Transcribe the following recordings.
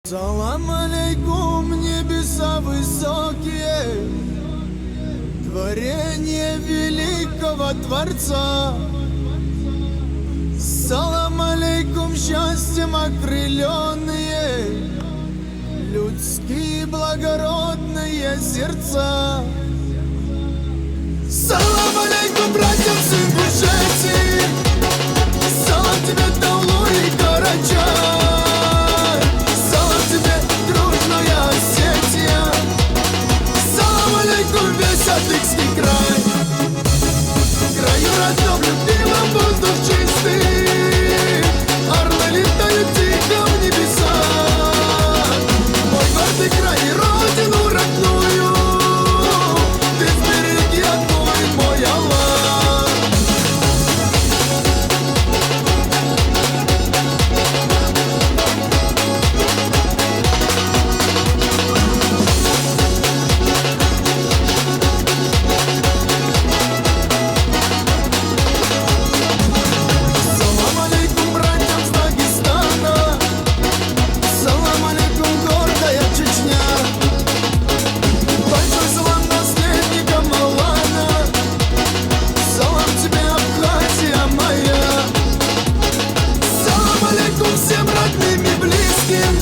Салам алейкум, небеса высокие, творение великого Творца. Салам алейкум, счастьем окрыленные, людские благородные сердца. Салам алейкум, братьям с Ингушетии, салам тебе, Таулу и Карачай, салам тебе, дружная Осетия, салам алейкум, весь Адыгский край. В краю родном, любимом, воздух чистый, орлы летают тихо в небеса. Мой гордый край и родину родную ты сбереги одной, мой Аллах. Салам алейкум, братьям с Дагестана, салам алейкум, гордая Чечня. Большой салам наследникам Алана, салам тебе, Абхазия моя. Салам алейкум всем родным и близким,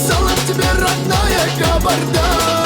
салам тебе, родная Кабарда.